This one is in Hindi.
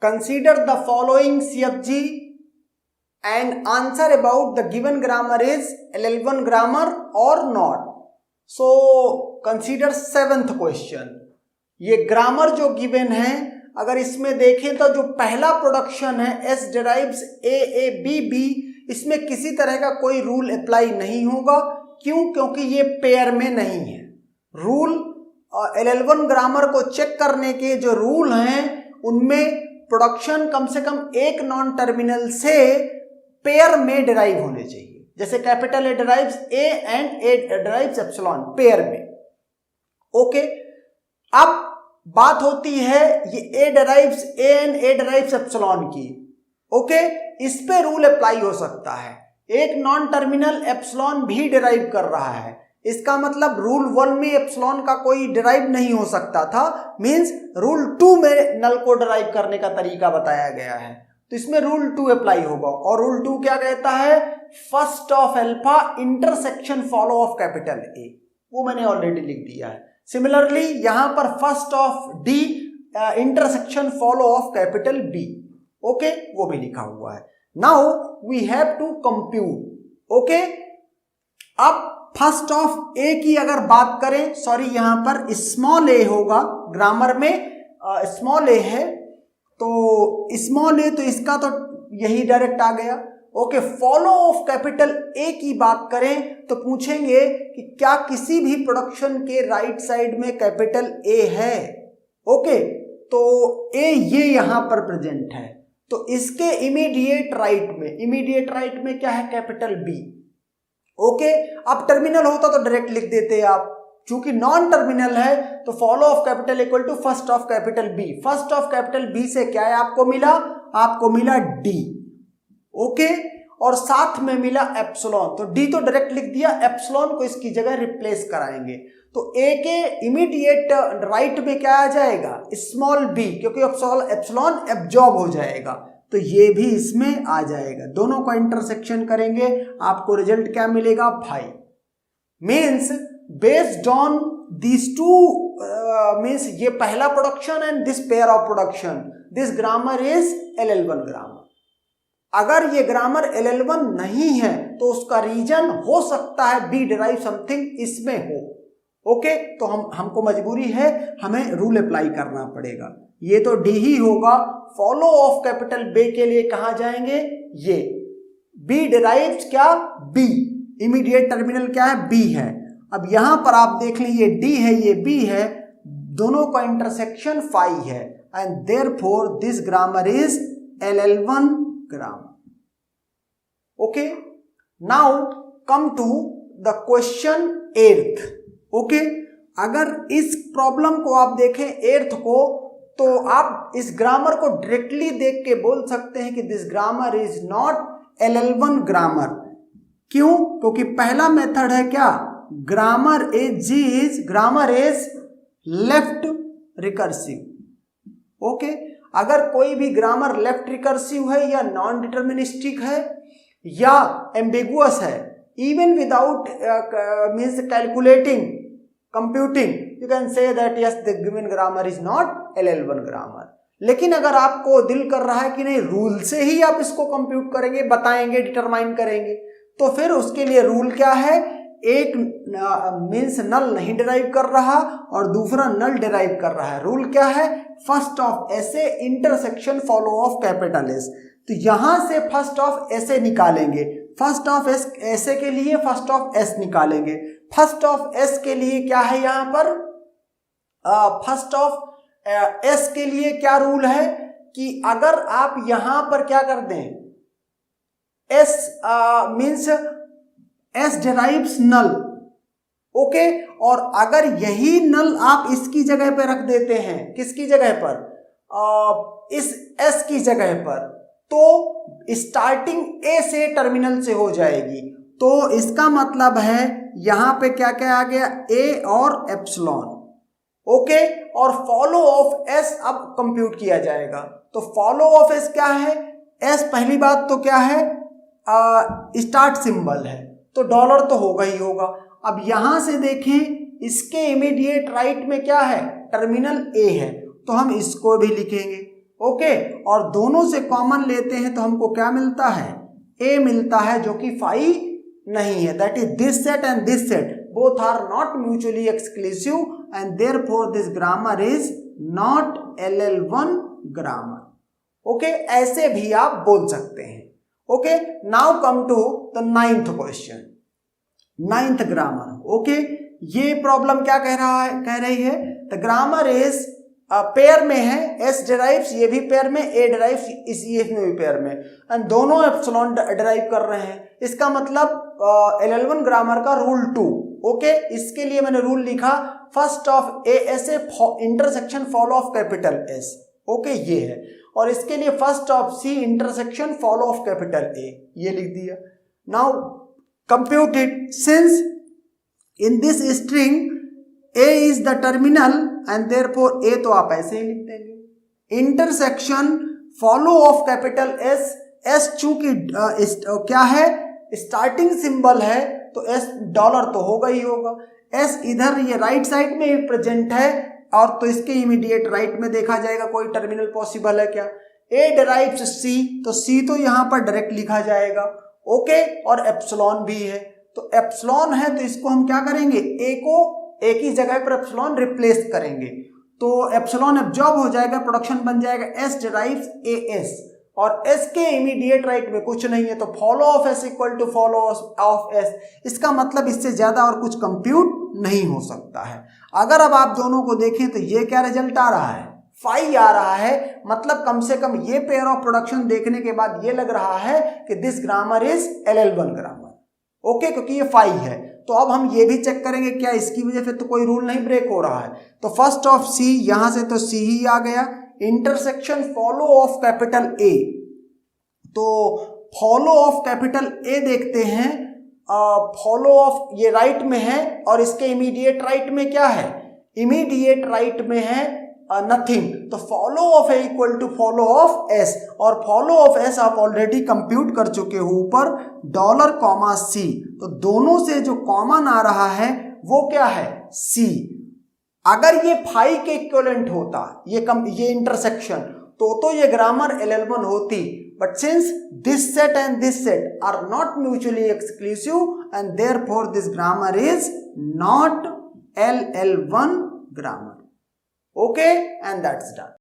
Consider the following CFG and answer about the given grammar is LL1 grammar or not. So consider 7th question. ये ग्रामर जो गिवन है, अगर इसमें देखें तो जो पहला प्रोडक्शन है S derives A B B, इसमें किसी तरह का कोई रूल अप्लाई नहीं होगा। क्यों? क्योंकि ये पेयर में नहीं है। रूल LL1 ग्रामर को चेक करने के जो रूल हैं उनमें प्रोडक्शन कम से कम एक नॉन टर्मिनल से पेयर में डिराइव होने चाहिए। जैसे capital A derives A and A derives epsilon, pair में। ओके, अब बात होती है ये A derives A and A derives epsilon की। ओके, इस पे रूल अप्लाई हो सकता है। एक नॉन टर्मिनल एप्सिलॉन भी डिराइव कर रहा है, इसका मतलब रूल 1 में एप्सिलॉन का कोई डिराइव नहीं हो सकता था, मींस रूल 2 में नल को डिराइव करने का तरीका बताया गया है, तो इसमें रूल 2 अप्लाई होगा। और रूल 2 क्या कहता है? First of alpha intersection follow of capital A, वो मैंने ऑलरेडी लिख दिया है। सिमिलरली यहां पर first of D intersection follow of capital B, okay, वो भी लिखा हुआ है। Now we have to compute. Okay, अब फर्स्ट ऑफ ए की अगर बात करें, सॉरी यहां पर स्मॉल ए होगा, ग्रामर में स्मॉल ए है, तो स्मॉल ए, तो इसका तो यही डायरेक्ट आ गया। ओके, फॉलो ऑफ कैपिटल ए की बात करें तो पूछेंगे कि क्या किसी भी प्रोडक्शन के राइट साइड में कैपिटल ए है। ओके, तो ए ये यहां पर प्रेजेंट है, तो इसके इमीडिएट राइट में क्या है? Capital B. ओके, अब टर्मिनल होता तो डायरेक्ट लिख देते आप, चूंकि नॉन टर्मिनल है तो follow of capital equal to first of capital B. First of capital B से क्या है आपको मिला डी। ओके, और साथ में मिला एप्सिलॉन, तो डी तो डायरेक्ट लिख दिया, एप्सिलॉन को इसकी जगह रिप्लेस कराएंगे, तो ए के इमीडिएट राइट में क्या आ जाएगा? स्मॉल बी, क्योंकि एप्सिलॉन एब्जॉर्ब हो जाएगा, तो ये भी इसमें आ जाएगा। दोनों को इंटरसेक्शन करेंगे, आपको रिजल्ट क्या मिलेगा? 5। Means based on these two means ये पहला production and this pair of production, this grammar is LL1 grammar. अगर ये ग्रामर LL1 नहीं है तो उसका रीजन हो सकता है बी डिराइव समथिंग इसमें हो। ओके, तो हमको मजबूरी है, हमें रूल अप्लाई करना पड़ेगा। ये तो डी ही होगा। फॉलो ऑफ कैपिटल बी के लिए कहां जाएंगे? ये बी डिराइव्स क्या? बी, इमीडिएट टर्मिनल क्या है? बी है। अब यहां पर आप देख लें, ये डी है ये बी है, दोनों का इंटरसेक्शन 5 है, and therefore this grammar is LL1 grammar. Okay, now come to the question 8th। Okay, अगर इस प्रॉब्लम को आप देखें 8th को, तो आप इस ग्रामर को डायरेक्टली देख के बोल सकते हैं कि this grammar is not LL1 grammar. क्यों? क्योंकि पहला मेथड है क्या? Grammar is left recursive. Okay, अगर कोई भी ग्रामर लेफ्ट रिकर्सिव है या नॉन डिटर्मिनिस्टिक है या एम्बिगुअस है, even without means calculating, computing, you can say that yes the given grammar is not LL1 grammar. लेकिन अगर आपको दिल कर रहा है कि नहीं, रूल से ही आप इसको कंप्यूट करेंगे, बताएंगे, डिटरमाइन करेंगे, तो फिर उसके लिए रूल क्या है? एक मीन्स नल नहीं डिराइव कर रहा और दूसरा नल डिराइव कर रहा है। रूल क्या है? फर्स्ट ऑफ ऐसे intersection follow of capital S. तो यहां से फर्स्ट ऑफ ऐसे निकालेंगे, फर्स्ट ऑफ एस ऐसे के लिए फर्स्ट ऑफ एस निकालेंगे। फर्स्ट ऑफ एस के लिए क्या है यहां पर? फर्स्ट ऑफ एस के लिए क्या रूल है कि अगर आप यहां पर क्या कर दें, एस मीन्स एस डिराइव्स नल। ओके, और अगर यही नल आप इसकी जगह पर रख देते हैं, किसकी जगह पर? इस एस की जगह पर, तो स्टार्टिंग ए से टर्मिनल से हो जाएगी। तो इसका मतलब है यहां पे क्या क्या आ गया? ए और एप्सिलॉन। ओके, और फॉलो ऑफ एस अब कंप्यूट किया जाएगा। तो फॉलो ऑफ एस क्या है? एस पहली बात तो क्या है? स्टार्ट सिंबल है, तो डॉलर तो होगा ही होगा। अब यहां से देखें, इसके इमीडिएट राइट में क्या है? टर्मिनल ए है, तो हम इसको भी लिखेंगे। ओके, और दोनों से कॉमन लेते हैं तो हमको क्या मिलता है, ए मिलता है, जो कि फाई नहीं है। That is this set and this set both are not mutually exclusive and therefore this grammar is not LL1 grammar. Okay, ऐसे भी आप बोल सकते हैं। Okay, now come to the 9th question, 9th grammar. Okay, ये प्रॉब्लम क्या कह रही है, द ग्रामर इज पेयर में है, एस डिराइव्स, ये भी पेयर में, ए डिराइव्स, इसमें भी पेयर में, एंड दोनों एप्सिलॉन डिराइव कर रहे हैं। इसका मतलब LL1 ग्रामर का रूल 2। ओके, इसके लिए मैंने रूल लिखा, first of A S A intersection follow of capital S. Okay, ये है, और इसके लिए first of C intersection follow of capital A, ये लिख दिया। Now compute it, since in this string A is the terminal and therefore A तो आप ऐसे ही लिख देंगे। Intersection follow of capital S, S चूंकि क्या है, स्टार्टिंग सिंबल है, तो एस डॉलर तो होगा ही होगा। एस इधर ये राइट साइड में प्रेजेंट है, और तो इसके इमीडिएट राइट में देखा जाएगा कोई टर्मिनल पॉसिबल है क्या। ए डिराइव्स सी, तो सी तो यहाँ पर डायरेक्ट लिखा जाएगा। ओके, और एप्सिलॉन भी है, तो एप्सिलॉन है, तो इसको हम क्या करेंगे, ए को एक ही जगह पर एप्सिलॉन रिप्लेस करेंगे, तो एप्सिलॉन एब्जॉर्ब हो जाएगा, प्रोडक्शन बन जाएगा एस डिराइव्स ए एस, और एस के इमीडिएट राइट में कुछ नहीं है, तो follow of S equal to follow of S. इसका मतलब इससे ज्यादा और कुछ कंप्यूट नहीं हो सकता है। अगर अब आप दोनों को देखें तो ये क्या रिजल्ट आ रहा है, फाई आ रहा है, मतलब कम से कम ये पेयर ऑफ प्रोडक्शन देखने के बाद ये लग रहा है कि this grammar is LL1 grammar. Okay, क्योंकि ये फाई है। तो अब हम ये भी चेक करेंगे क्या इसकी वजह से तो कोई रूल नहीं ब्रेक हो रहा है। तो फर्स्ट ऑफ सी, यहां से तो सी ही आ गया, इंटरसेक्शन फॉलो ऑफ कैपिटल ए, तो फॉलो ऑफ कैपिटल ए देखते हैं, फॉलो ऑफ ये राइट में है, और इसके इमीडिएट राइट में क्या है, इमीडिएट राइट में है नथिंग, तो follow of A equal to follow of S, और फॉलो ऑफ एस आप ऑलरेडी कंप्यूट कर चुके हो ऊपर, डॉलर कॉमा सी, तो दोनों से जो कॉमन आ रहा है वो क्या है, सी। अगर ये फाई के इक्विवेलेंट होता ये इंटरसेक्शन, तो ये ग्रामर LL1 होती, but since this set and this set are not mutually exclusive and therefore this grammar is not LL1 grammar. Okay, and that's done.